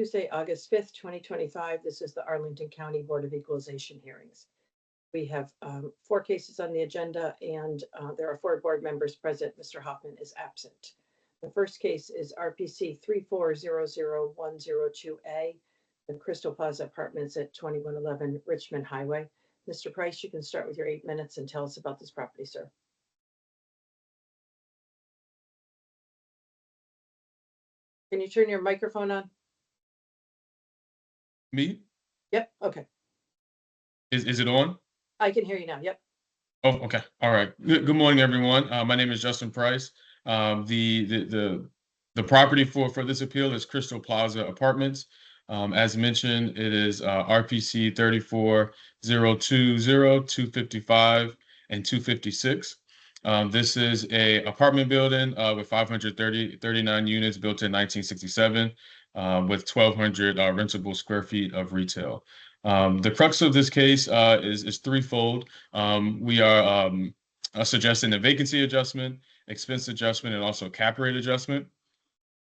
Tuesday, August 5th, 2025. This is the Arlington County Board of Equalization hearings. We have 4 cases on the agenda, and there are 4 board members present. Mr. Hoffman is absent. The first case is RPC 3400102A, the Crystal Plaza Apartments at 2111 Richmond Highway. Mr. Price, you can start with your 8 minutes and tell us about this property, sir. Can you turn your microphone on? Me? Yep. Okay. Is it on? I can hear you now. Yep. Oh, okay. All right. Good morning, everyone. My name is Justin Price. The property for this appeal is Crystal Plaza Apartments. As mentioned, it is RPC 34020, 255, and 256. This is a apartment building with 539 units built in 1967, with 1,200 rentable square feet of retail. The crux of this case is threefold. We are suggesting a vacancy adjustment, expense adjustment, and also cap rate adjustment.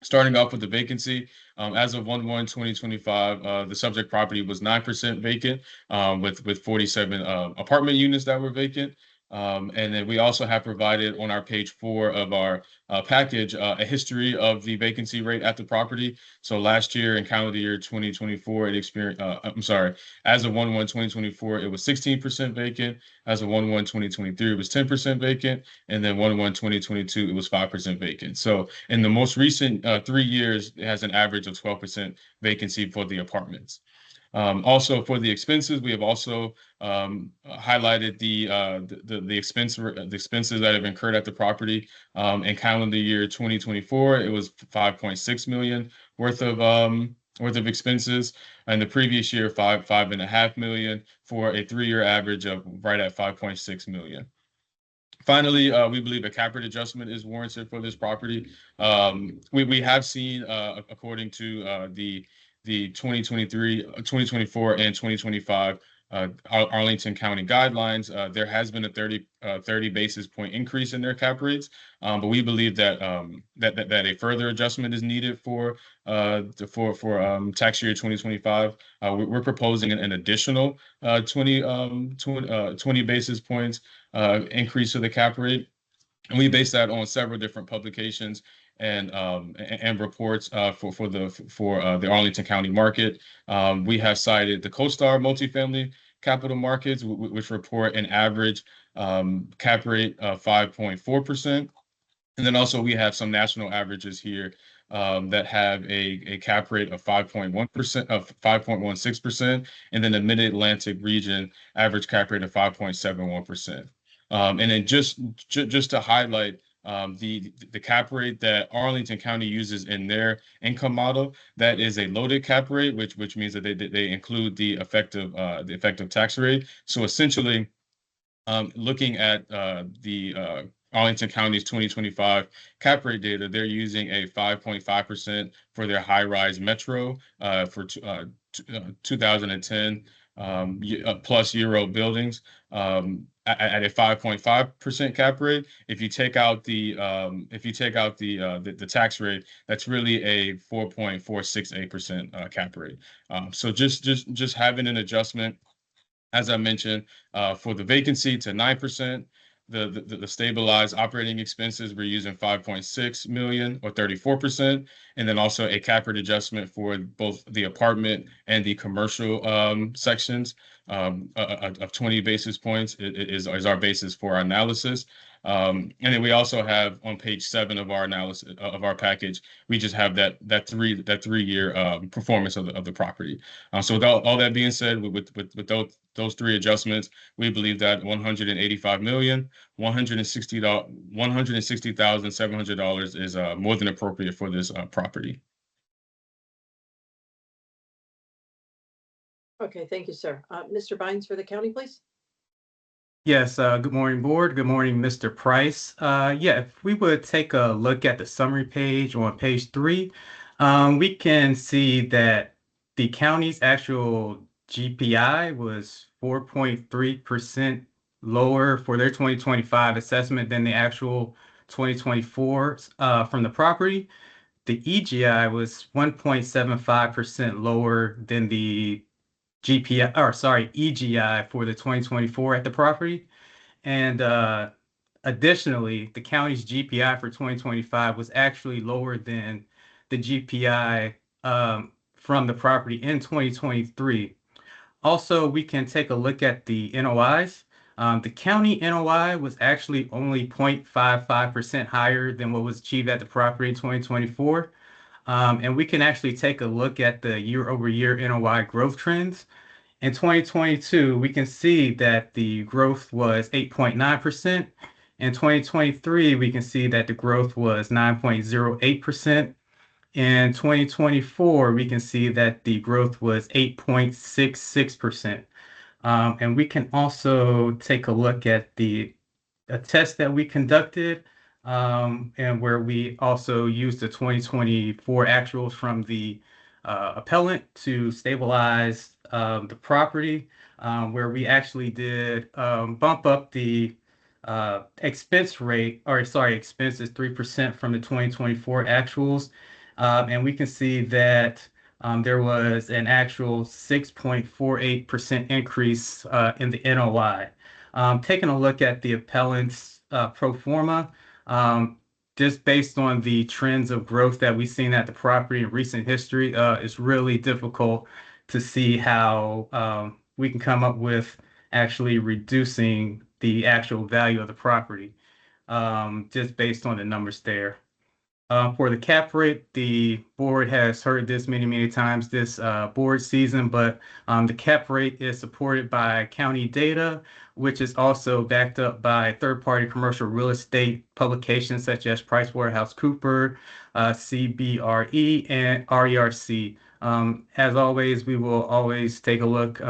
Starting off with the vacancy, as of 1/1/2025, the subject property was 9% vacant, with 47 apartment units that were vacant. And then we also have provided on our page 4 of our package a history of the vacancy rate at the property. So last year in calendar year 2024, it experienced, as of 1/1/2024, it was 16% vacant. As of 1/1/2023, it was 10% vacant. And then 1/1/2022, it was 5% vacant. So in the most recent 3 years, it has an average of 12% vacancy for the apartments. Also, for the expenses, we have also highlighted the expenses that have incurred at the property. In calendar year 2024, it was $5.6 million worth of expenses, and the previous year $5.5 million, for a 3-year average of right at $5.6 million. Finally, we believe a cap rate adjustment is warranted for this property. We have seen, according to the 2023, 2024, and 2025 Arlington County guidelines, there has been a 30 basis point increase in their cap rates, but we believe that that a further adjustment is needed for tax year 2025. We're proposing an additional 20 basis points increase to the cap rate, and we base that on several different publications and reports for the Arlington County market. We have cited the CoStar multifamily capital markets, which report an average cap rate of 5.4%. And then also we have some national averages here that have a cap rate of 5.1%, of 5.16%, and then the Mid-Atlantic region average cap rate of 5.71%. And then just to highlight the cap rate that Arlington County uses in their income model, that is a loaded cap rate, which means that they include the effective tax rate. So essentially, looking at the Arlington County's 2025 cap rate data, they're using a 5.5% for their high-rise metro for 2010 plus year-old buildings. At a 5.5% cap rate. If you take out the tax rate, that's really a 4.468% cap rate. So just having an adjustment, as I mentioned, for the vacancy to 9%. The stabilized operating expenses, we're using 5.6 million, or 34%, and then also a cap rate adjustment for both the apartment and the commercial sections of 20 basis points is our basis for our analysis. And then we also have on page 7 of our analysis of our package, we just have that 3-year performance of the property. So with all that being said, with those 3 adjustments, we believe that $160,700 is more than appropriate for this property. Okay, thank you, sir. Mr. Bynes for the county, please. Yes, good morning, board. Good morning, Mr. Price. Yeah, if we would take a look at the summary page on page 3, we can see that the county's actual GPI was 4.3% lower for their 2025 assessment than the actual 2024 from the property. the EGI was 1.75% lower than the EGI for the 2024 at the property. And additionally, the county's GPI for 2025 was actually lower than the GPI from the property in 2023. Also, we can take a look at the NOIs. The county NOI was actually only 0.55% higher than what was achieved at the property in 2024. And we can actually take a look at the year-over-year NOI growth trends. In 2022, we can see that the growth was 8.9%. In 2023, we can see that the growth was 9.08%. In 2024, we can see that the growth was 8.66%. And we can also take a look at a test that we conducted and where we also used the 2024 actuals from the appellant to stabilize the property, where we actually did bump up the expenses 3% from the 2024 actuals. And we can see that there was an actual 6.48% increase in the NOI. Taking a look at the appellant's pro forma, just based on the trends of growth that we've seen at the property in recent history, it's really difficult to see how we can come up with actually reducing the actual value of the property, just based on the numbers there. For the cap rate, the board has heard this many times this board season, but the cap rate is supported by county data, which is also backed up by third-party commercial real estate publications such as PricewaterhouseCoopers, CBRE, and RERC. As always, we will always take a look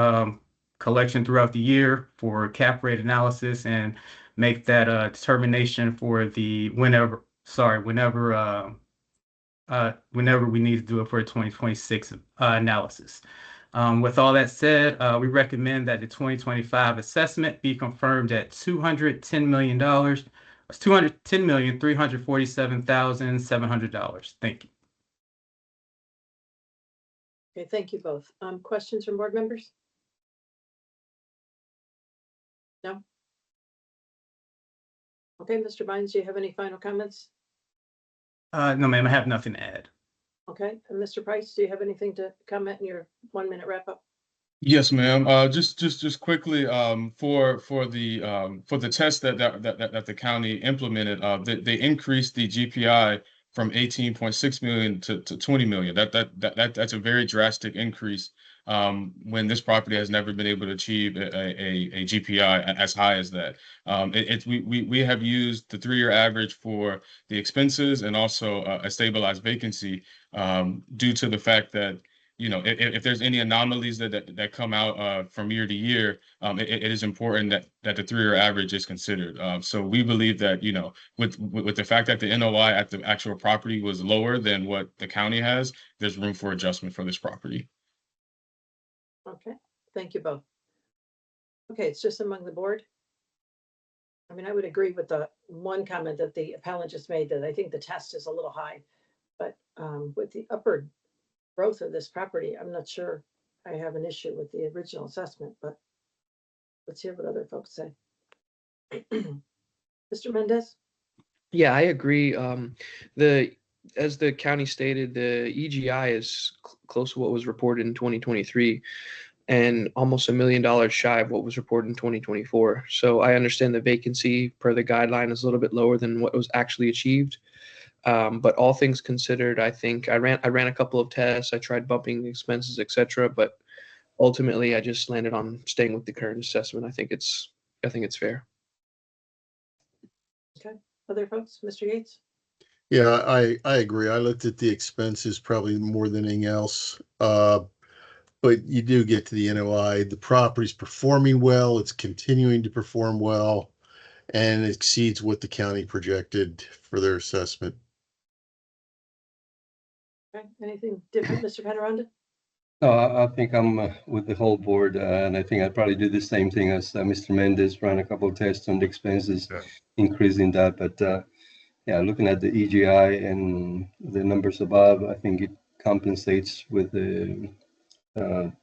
collection throughout the year for cap rate analysis and make that determination for the whenever we need to do it for a 2026 analysis. With all that said, we recommend that the 2025 assessment be confirmed at $210,347,700. Thank you. Okay, thank you both. Questions from board members? No? Okay, Mr. Bynes, do you have any final comments? No, ma'am, I have nothing to add. Okay, and Mr. Price, do you have anything to comment in your 1-minute wrap up? Yes, ma'am. Just quickly, for the test that the county implemented, they increased the GPI from 18.6 million to 20 million. That's a very drastic increase when this property has never been able to achieve a GPI as high as that. We have used the 3-year average for the expenses and also a stabilized vacancy due to the fact that, you know, if there's any anomalies that come out from year to year, it is important that the 3-year average is considered. So we believe that, you know, with the fact that the NOI at the actual property was lower than what the county has, there's room for adjustment for this property. Okay, thank you both. Okay, it's just among the board. I mean, I would agree with the one comment that the appellant just made, that I think the test is a little high, but with the upward growth of this property, I'm not sure I have an issue with the original assessment, but let's hear what other folks say. Mr. Mendez? Yeah, I agree. As the county stated, the EGI is close to what was reported in 2023 and almost $1 million shy of what was reported in 2024. So I understand the vacancy per the guideline is a little bit lower than what was actually achieved. But all things considered, I think I ran a couple of tests. I tried bumping the expenses, etc. But ultimately, I just landed on staying with the current assessment. I think it's fair. Okay, other folks, Mr. Yates? Yeah, I agree. I looked at the expenses probably more than anything else. But you do get to the NOI. The property's performing well. It's continuing to perform well, and it exceeds what the county projected for their assessment. Okay, anything different, Mr. Panoranda? No, I think I'm with the whole board, and I think I'd probably do the same thing as Mr. Mendez, run a couple of tests on the expenses, increasing that. But yeah, looking at the EGI and the numbers above, I think it compensates with the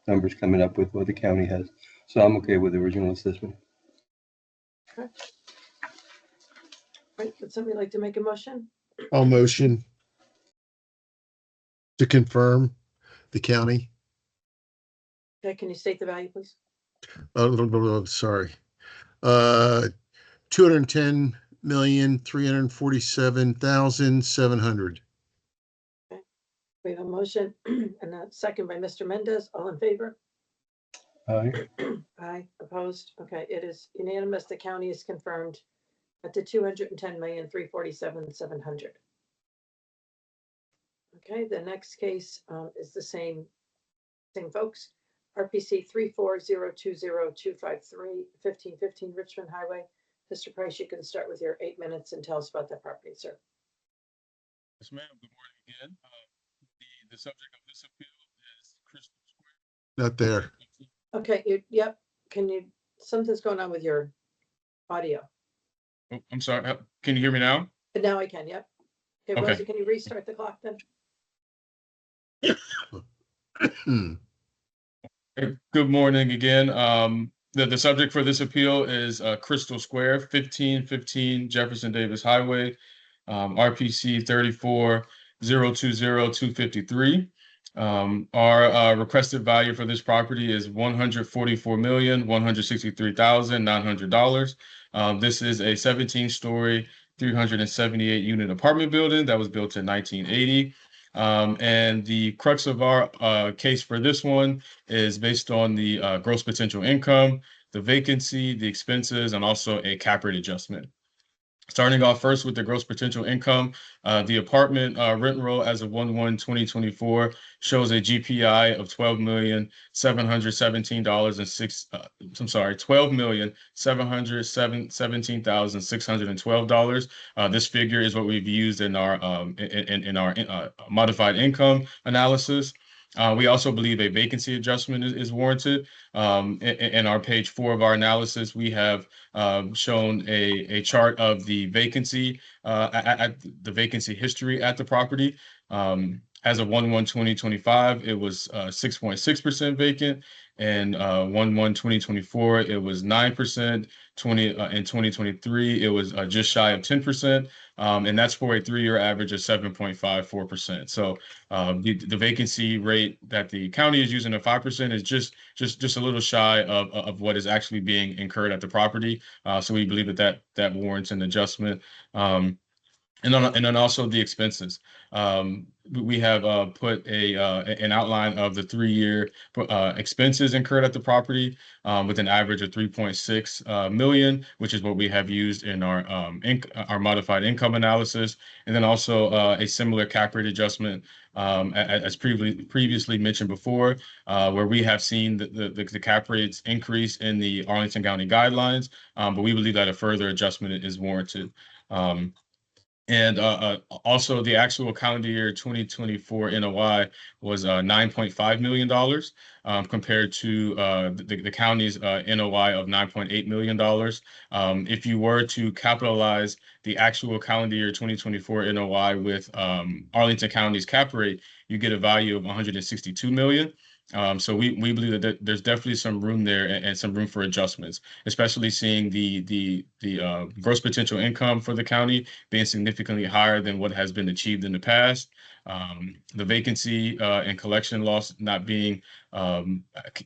numbers coming up with what the county has. So I'm okay with the original assessment. Right, would somebody like to make a motion? I'll motion to confirm the county. Okay, can you state the value, please? Sorry. 210,347,700. We have a motion and a second by Mr. Mendez. All in favor? Aye. Aye, opposed? Okay, it is unanimous. The county is confirmed at the 210,347,700. Okay, the next case is the same folks. RPC 3402023, 1515 Richmond Highway. Mr. Price, you can start with your 8 minutes and tell us about that property, sir. Yes, ma'am. Good morning again. The subject of this appeal is Crystal Square. Not there. Okay, yep. Can you, something's going on with your audio. Oh, I'm sorry. Can you hear me now? But now I can, yep. Okay, Okay. Rosie, can you restart the clock then? Good morning again. The subject for this appeal is Crystal Square, 1515 Jefferson Davis Highway, RPC 340202253. Our requested value for this property is $144,163,900. This is a 17-story, 378 unit apartment building that was built in 1980. And the crux of our case for this one is based on the gross potential income, the vacancy, the expenses, and also a cap rate adjustment. Starting off first with the gross potential income, the apartment rent roll as of 1/1/2024 shows a GPI of $12,717,612. This figure is what we've used in our modified income analysis. We also believe a vacancy adjustment is warranted. In our page 4 of our analysis, we have shown a chart of the vacancy at the vacancy history at the property. As of 1/1/2025, it was 6.6% vacant, and 1/1/2024, it was 9%. In 2023, it was just shy of 10%, and that's for a 3-year average of 7.54%. So the vacancy rate that the county is using at 5% is just a little shy of what is actually being incurred at the property. So we believe that warrants an adjustment. And then also the expenses. We have put an outline of the 3-year expenses incurred at the property with an average of 3.6 million, which is what we have used in our modified income analysis, and then also a similar cap rate adjustment as previously mentioned before, where we have seen the cap rates increase in the Arlington County guidelines, but we believe that a further adjustment is warranted. And also the actual calendar year 2024 NOI was $9.5 million compared to the county's NOI of $9.8 million. If you were to capitalize the actual calendar year 2024 NOI with Arlington County's cap rate, you get a value of $162 million. So we believe that there's definitely some room there and some room for adjustments, especially seeing the gross potential income for the county being significantly higher than what has been achieved in the past. The vacancy and collection loss not being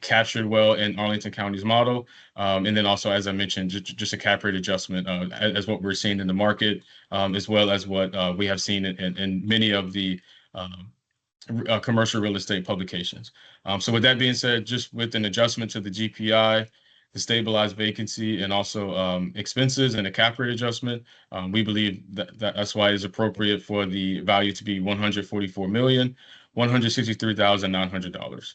captured well in Arlington County's model. And then also, as I mentioned, just a cap rate adjustment as what we're seeing in the market, as well as what we have seen in many of the commercial real estate publications. So with that being said, just with an adjustment to the GPI, the stabilized vacancy, and also expenses and a cap rate adjustment, we believe that's why it's appropriate for the value to be $144,163,900.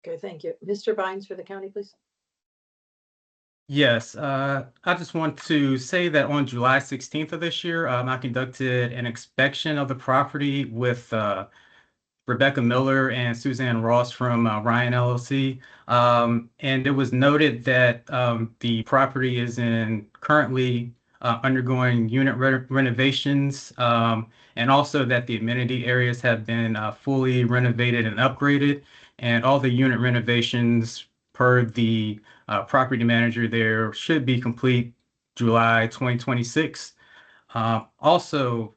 Okay, thank you. Mr. Bynes for the county, please. Yes, I just want to say that on July 16th of this year, I conducted an inspection of the property with Rebecca Miller and Suzanne Ross from Ryan LLC. And it was noted that the property is currently undergoing unit renovations, and also that the amenity areas have been fully renovated and upgraded. And all the unit renovations, per the property manager there, should be complete July 2026. Also,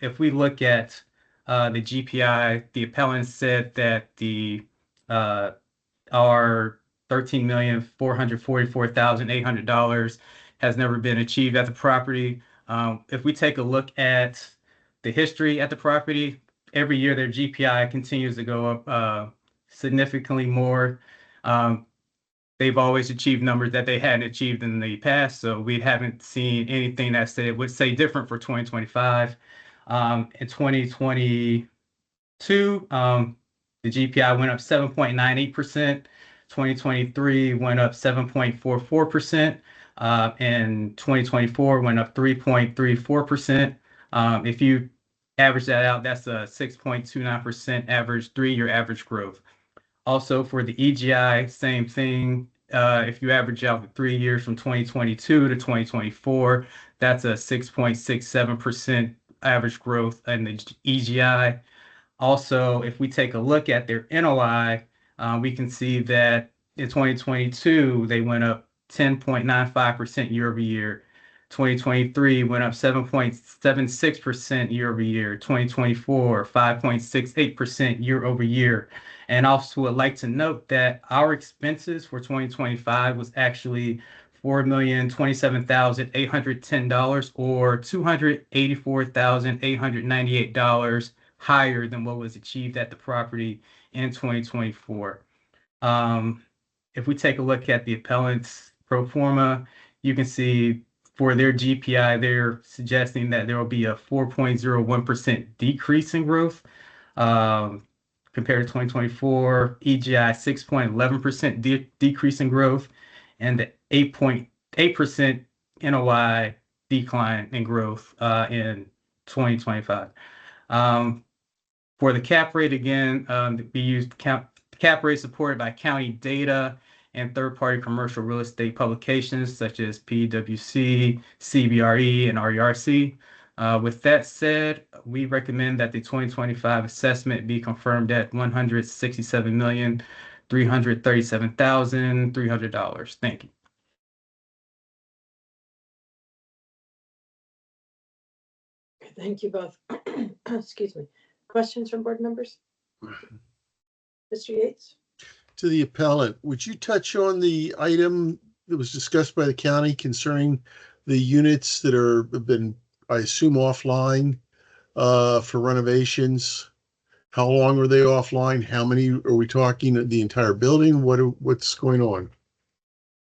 if we look at the GPI, the appellant said that our $13,444,800 has never been achieved at the property. If we take a look at the history at the property, every year their GPI continues to go up significantly more. They've always achieved numbers that they hadn't achieved in the past, so we haven't seen anything that would say different for 2025. In 2022, the GPI went up 7.98%. 2023 went up 7.44%. And 2024 went up 3.34%. If you average that out, that's a 6.29% average, 3-year average growth. Also for the EGI, same thing. If you average out the 3 years from 2022 to 2024, that's a 6.67% average growth in the EGI. Also, if we take a look at their NOI, we can see that in 2022, they went up 10.95% year over year. 2023 went up 7.76% year over year. 2024, 5.68% year over year. And also would like to note that our expenses for 2025 was actually $4,027,810, or $284,898 higher than what was achieved at the property in 2024. If we take a look at the appellant's pro forma, you can see for their GPI, they're suggesting that there will be a 4.01% decrease in growth compared to 2024, EGI 6.11% decrease in growth, and the 8.8% NOI decline in growth in 2025. For the cap rate, again, we used cap rate supported by county data and third-party commercial real estate publications such as PwC, CBRE, and RERC. With that said, we recommend that the 2025 assessment be confirmed at $167,337,300. Thank you. Thank you both. Excuse me. Questions from board members? Mr. Yates? To the appellant, would you touch on the item that was discussed by the county concerning the units that have been, I assume, offline for renovations? How long are they offline? How many are we talking? The entire building? What's going on?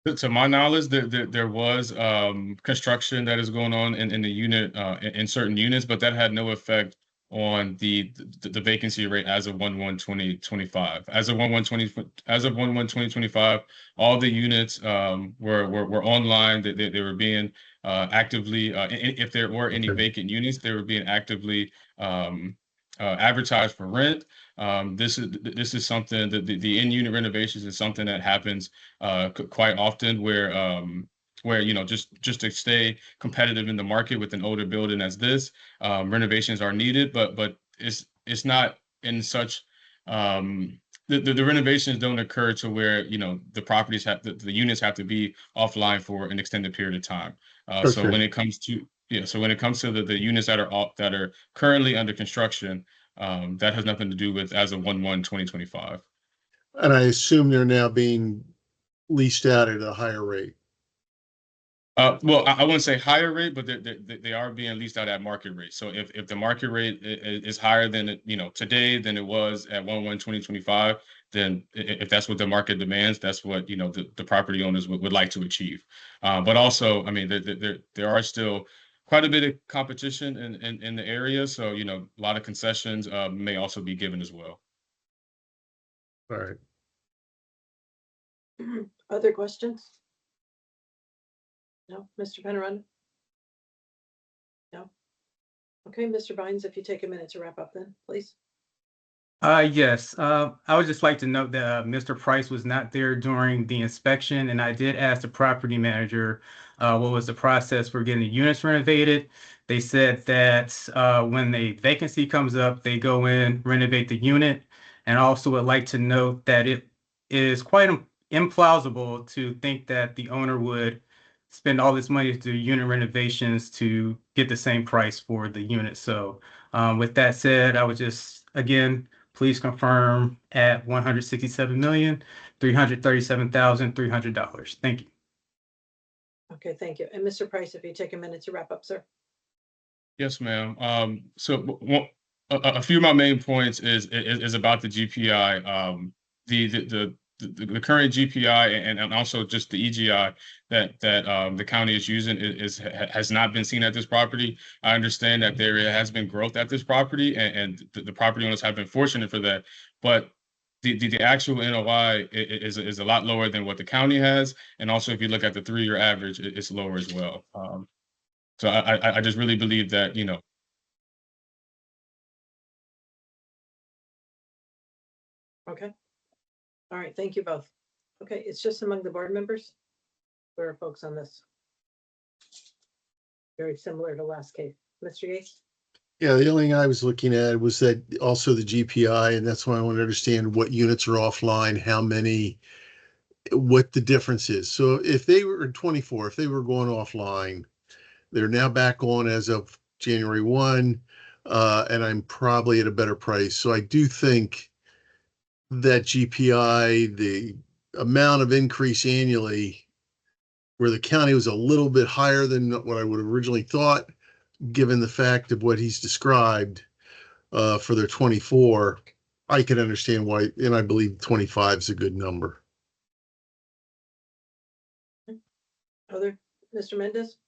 To my knowledge, there was construction that is going on in the unit in certain units, but that had no effect on the vacancy rate as of 1/1/2025. As of 1/1/2025, all the units were online. They were being actively, if there were any vacant units, they were being actively advertised for rent. This is something that the in-unit renovations is something that happens quite often, where just to stay competitive in the market with an older building as this, renovations are needed, but it's not in such the renovations don't occur to where the properties the units have to be offline for an extended period of time. So when it comes to the units that are currently under construction, that has nothing to do with as of 1/1/2025. And I assume they're now being leased out at a higher rate. Well, I wouldn't say higher rate, but they are being leased out at market rate. So if the market rate is higher than today than it was at 1/1/2025, then if that's what the market demands, that's what the property owners would like to achieve. But also, I mean, there are still quite a bit of competition in the area, so a lot of concessions may also be given as well. All right. Other questions? No, Mr. Penaranda? No. Okay, Mr. Bynes, if you take a minute to wrap up then, please. Yes, I would just like to note that Mr. Price was not there during the inspection, and I did ask the property manager what was the process for getting the units renovated. They said that when the vacancy comes up, they go in, renovate the unit, and also would like to note that it is quite implausible to think that the owner would spend all this money to do unit renovations to get the same price for the unit. So with that said, I would just, again, please confirm at $167,337,300. Thank you. Okay, thank you. And Mr. Price, if you take a minute to wrap up, sir. Yes, ma'am. A few of my main points is about the GPI. The current GPI and also just the EGI that the county is using has not been seen at this property. I understand that there has been growth at this property, and the property owners have been fortunate for that. But the actual NOI is a lot lower than what the county has, and also if you look at the 3-year average, it's lower as well. So I just really believe that, you know. Okay. All right, thank you both. Okay, it's just among the board members. Where are folks on this? Very similar to last case. Mr. Yates? Yeah, the only thing I was looking at was that also the GPI, and that's why I want to understand what units are offline, how many, what the difference is. So if they were in 24, if they were going offline, they're now back on as of January 1, and I'm probably at a better price. So I do think that GPI, the amount of increase annually, where the county was a little bit higher than what I would have originally thought, given the fact of what he's described for their 24, I can understand why, and I believe 25 is a good number. Other, Mr. Mendez?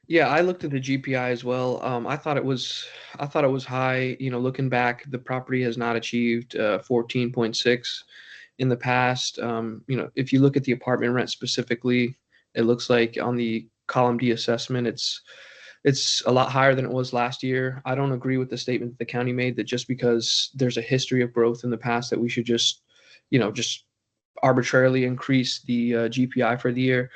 Yeah, I looked at the GPI as well. I thought it was high. You know, looking back, the property has not achieved 14.6 in the past. You know, if you look at the apartment rent specifically, it looks like on the column D assessment, it's a lot higher than it was last year. I don't agree with the statement that the county made that just because there's a history of growth in the past that we should just, you know, just arbitrarily increase the GPI for the year.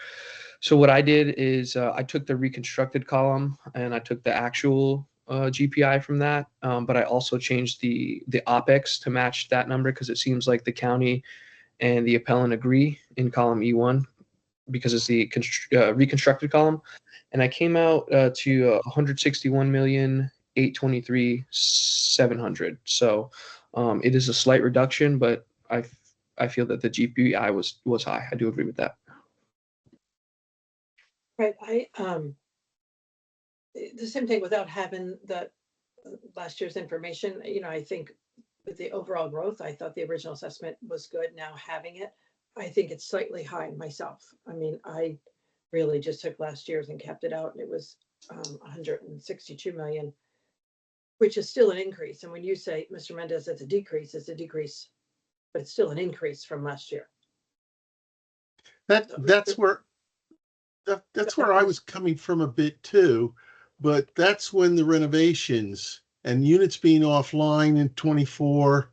So what I did is I took the reconstructed column and I took the actual GPI from that, but I also changed the OPEX to match that number because it seems like the county and the appellant agree in column E1 because it's the reconstructed column, and I came out to 161,823,700. So it is a slight reduction, but I feel that the GPI was high. I do agree with that. Right, the same thing without having the last year's information, you know, I think with the overall growth, I thought the original assessment was good. Now having it, I think it's slightly high myself. I mean, I really just took last year's and kept it out, and it was 162 million, which is still an increase. And when you say, Mr. Mendez, it's a decrease, but it's still an increase from last year. That's where I was coming from a bit too, but that's when the renovations and units being offline in 24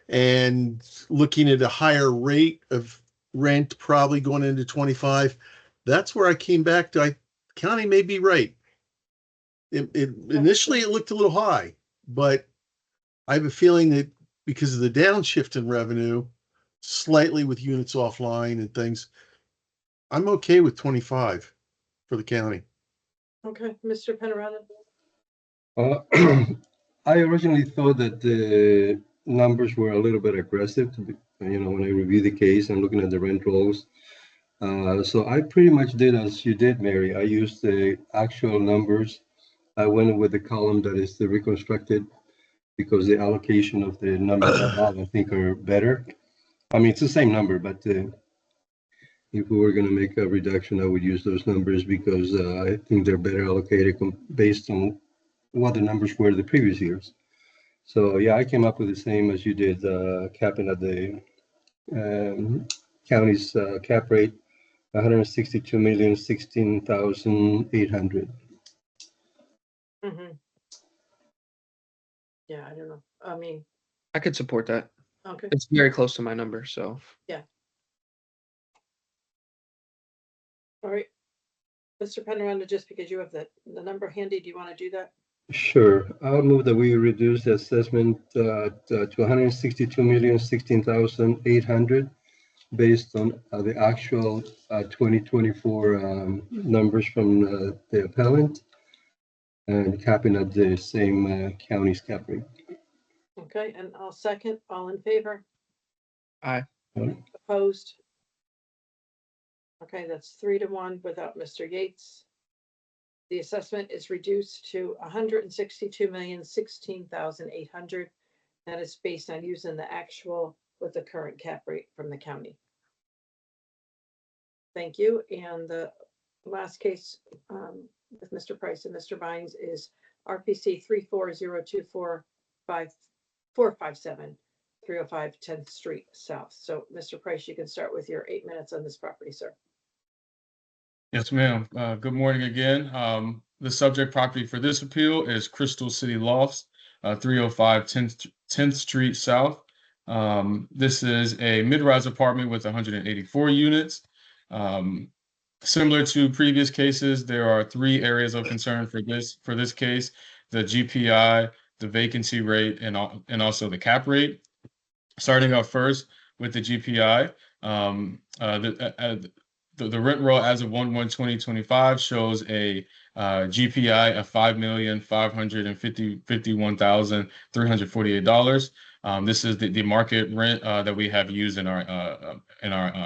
and looking at a higher rate of rent probably going into 25. That's where I came back to, county may be right. Initially it looked a little high, but I have a feeling that because of the downshift in revenue, slightly with units offline and things, I'm okay with 25 for the county. Okay, Mr. Penarata? I originally thought that the numbers were a little bit aggressive, you know, when I reviewed the case and looking at the rent rolls. So I pretty much did as you did, Mary. I used the actual numbers. I went with the column that is the reconstructed because the allocation of the numbers above, I think, are better. I mean, it's the same number, but if we were going to make a reduction, I would use those numbers because I think they're better allocated based on what the numbers were the previous years. So yeah, I came up with the same as you did, capping at the county's cap rate, 162,016,800. Mm-hmm. Yeah, I don't know. I mean, I could support that. Okay, It's very close to my number, so. all right. Mr. Penrose, just because you have the number handy, do you want to do that? Sure. I'll move that we reduce the assessment to 162,016,800 based on the actual 2024 numbers from the appellant and capping at the same county's cap rate. Okay, and I'll second. All in favor? Aye. Opposed? Okay, that's 3-1 without Mr. Yates. The assessment is reduced to 162,016,800. That is based on using the actual with the current cap rate from the county. Thank you. And the last case with Mr. Price and Mr. Bynes is RPC 3402457, 305 10th Street South. So, Mr. Price, you can start with your 8 minutes on this property, sir. Yes, ma'am. Good morning again. The subject property for this appeal is Crystal City Lofts, 305 10th Street South. This is a mid-rise apartment with 184 units. Similar to previous cases, there are 3 areas of concern for this case: the GPI, the vacancy rate, and also the cap rate. Starting off first with the GPI, the rent roll as of 1/1/2025 shows a GPI of $5,551,348. This is the market rent that we have used in our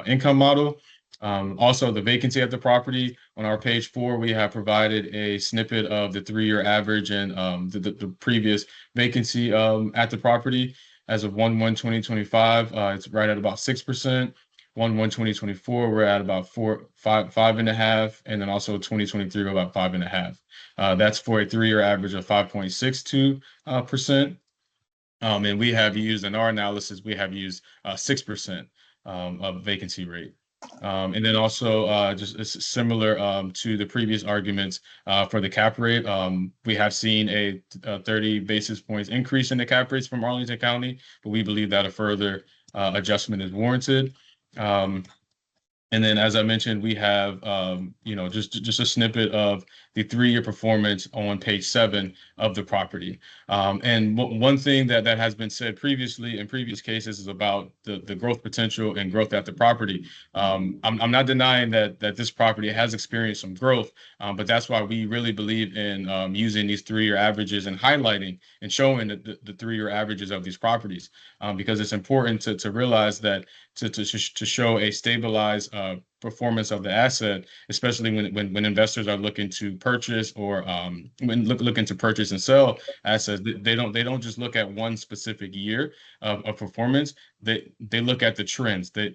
income model. Also, the vacancy at the property on our page 4, we have provided a snippet of the 3-year average and the previous vacancy at the property. As of 1/1/2025, it's right at about 6%. 1/1/2024, we're at about 5.5, and then also 2023, we're about 5.5. That's for a 3-year average of 5.62%. And we have used in our analysis, we have used 6% of vacancy rate. And then also just similar to the previous arguments for the cap rate, we have seen a 30 basis points increase in the cap rates from Arlington County, but we believe that a further adjustment is warranted. And then, as I mentioned, we have, just a snippet of the 3-year performance on page 7 of the property. And one thing that has been said previously in previous cases is about the growth potential and growth at the property. I'm not denying that this property has experienced some growth, but that's why we really believe in using these 3-year averages and highlighting and showing the 3-year averages of these properties, because it's important to realize that to show a stabilized performance of the asset, especially when investors are looking to purchase or when looking to purchase and sell assets. They don't just look at one specific year of performance. They look at the trends. They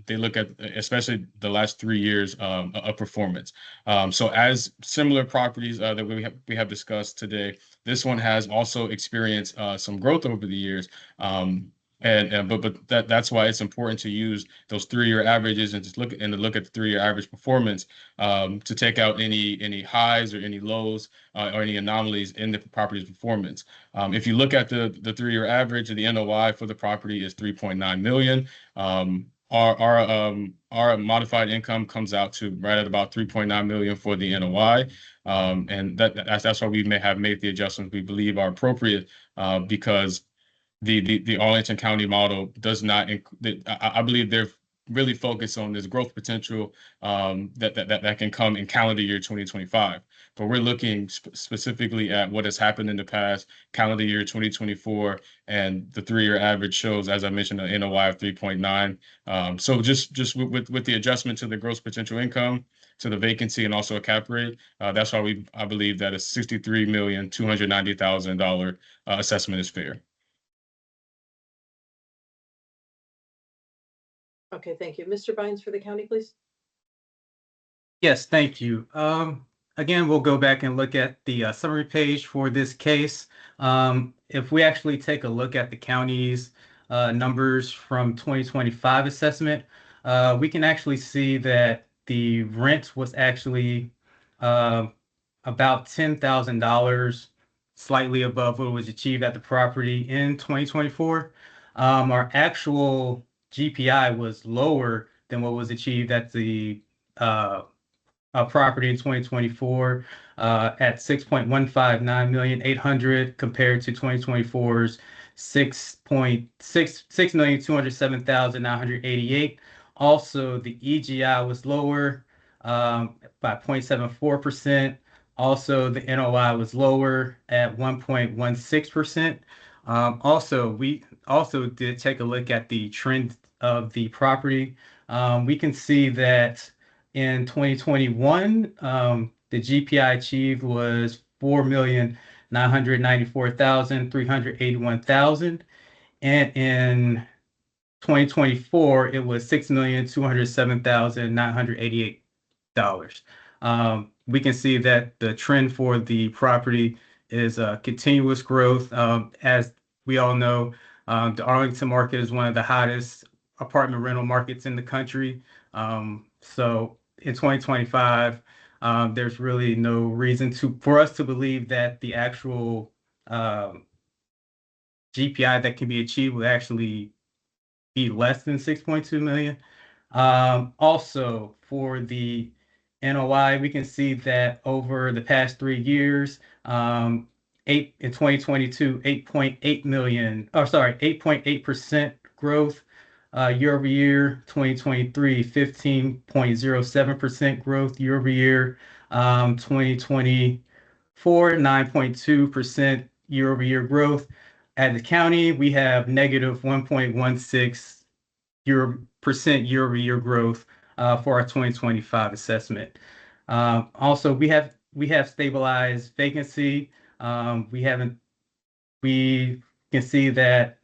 look at especially the last 3 years of performance. So as similar properties that we have discussed today, this one has also experienced some growth over the years. But that's why it's important to use those 3-year averages and just look at the 3-year average performance to take out any highs or any lows or any anomalies in the property's performance. If you look at the 3-year average, the NOI for the property is 3.9 million. Our modified income comes out to right at about 3.9 million for the NOI, and that's why we may have made the adjustments we believe are appropriate, because the Arlington County model does not I believe they're really focused on this growth potential that can come in calendar year 2025. But we're looking specifically at what has happened in the past calendar year 2024, and the 3-year average shows, as I mentioned, an NOI of 3.9. So just with the adjustment to the gross potential income, to the vacancy, and also a cap rate, that's why I believe that a $63,290,000 assessment is fair. Okay, thank you. Mr. Bynes for the county, please. Yes, thank you. Again, we'll go back and look at the summary page for this case. If we actually take a look at the county's numbers from 2025 assessment, we can actually see that the rent was actually about $10,000 slightly above what was achieved at the property in 2024. Our actual GPI was lower than what was achieved at the property in 2024 at 6.159,800 compared to 2024's 6,207,988. Also, the EGI was lower by 0.74%. Also, the NOI was lower at 1.16%. Also, we also did take a look at the trend of the property. We can see that in 2021, the GPI achieved was 4,994,381,000. And in 2024, it was $6,207,988. We can see that the trend for the property is continuous growth. As we all know, the Arlington market is one of the hottest apartment rental markets in the country. So in 2025, there's really no reason for us to believe that the actual GPI that can be achieved will actually be less than 6.2 million. Also, for the NOI, we can see that over the past 3 years, in 2022, 8.8 million, or sorry, 8.8% growth year over year. 2023, 15.07% growth year over year. 2024, 9.2% year over year growth. At the county, we have negative 1.16% year over year growth for our 2025 assessment. Also, we have stabilized vacancy. We can see that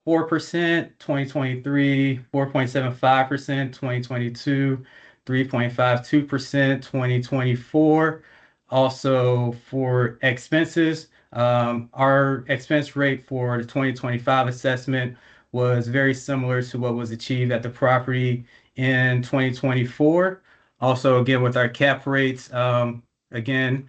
4%, 2023, 4.75%, 2022, 3.52%, 2024. Also, for expenses, our expense rate for the 2025 assessment was very similar to what was achieved at the property in 2024. Also, again, with our cap rates, again,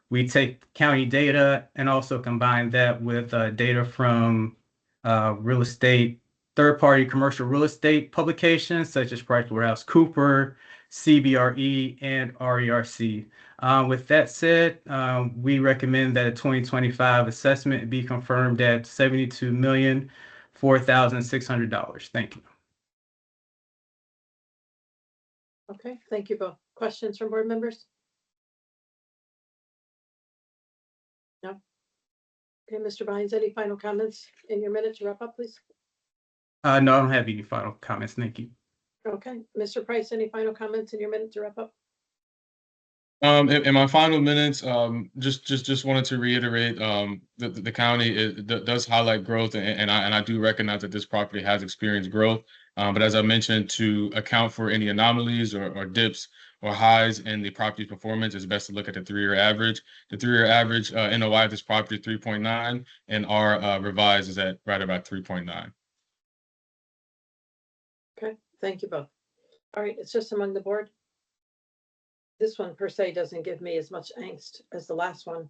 we take county data and also combine that with data from real estate, third-party commercial real estate publications such as PricewaterhouseCoopers, CBRE, and RERC. With that said, we recommend that a 2025 assessment be confirmed at $72,004,600. Thank you. Okay, thank you both. Questions from board members? No? Okay, Mr. Bynes, any final comments in your minute to wrap up, please? No, I don't have any final comments. Thank you. Okay, Mr. Price, any final comments in your minute to wrap up? In my final minutes, just wanted to reiterate, the county does highlight growth, and I do recognize that this property has experienced growth. But as I mentioned, to account for any anomalies or dips or highs in the property's performance, it's best to look at the 3-year average. The 3-year average NOI of this property 3.9, and our revised is at right about 3.9. Okay, thank you both. All right, it's just among the board. This one per se doesn't give me as much angst as the last one.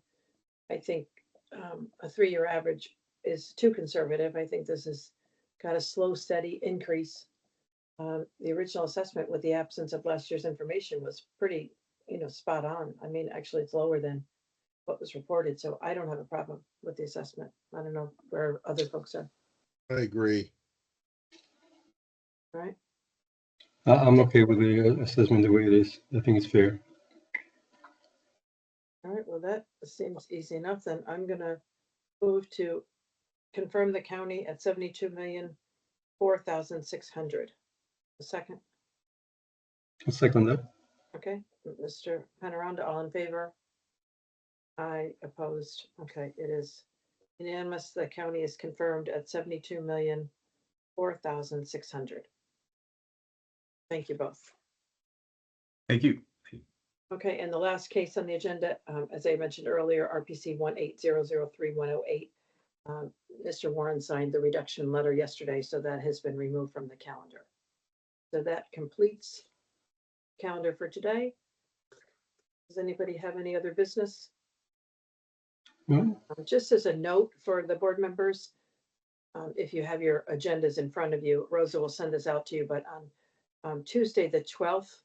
I think a 3-year average is too conservative. I think this has got a slow, steady increase. The original assessment with the absence of last year's information was pretty, spot on. I mean, actually, it's lower than what was reported, so I don't have a problem with the assessment. I don't know where other folks are. I agree. All right. I'm okay with the assessment the way it is. I think it's fair. All right, well, that seems easy enough. Then I'm gonna move to confirm the county at 72,004,600. A second, I'll second that. okay, Mr. Panoranda, all in favor? I opposed. Okay, it is unanimous. The county is confirmed at 72,004,600. Thank you both. Thank you. Okay, and the last case on the agenda, as I mentioned earlier, RPC 18003-108. Mr. Warren signed the reduction letter yesterday, so that has been removed from the calendar. So that completes calendar for today. Does anybody have any other business? No? Just as a note for the board members, if you have your agendas in front of you, Rosa will send this out to you, but on Tuesday, the 12th,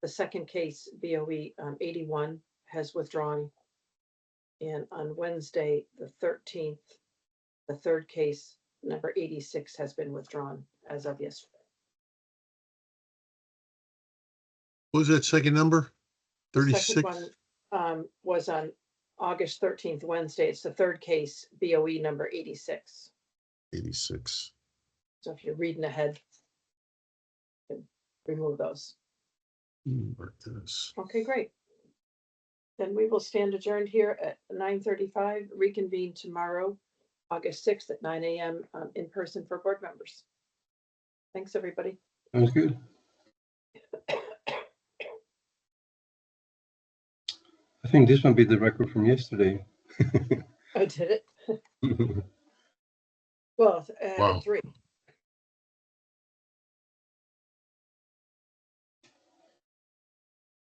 the second case, BOE 81, has withdrawn. And on Wednesday, the 13th, the third case, number 86, has been withdrawn as of yesterday. What was that second number? The 36? second one was on August 13th, Wednesday. It's the third case, BOE number 86. 86. So if you're reading ahead, you can remove those. Mark this. Okay, great. Then we will stand adjourned here at 9:35, reconvene tomorrow, August 6th at 9 a.m. In person for board members. Thanks, everybody. Sounds good. I think this might be the record from yesterday. I did it. Well, Wow. 3.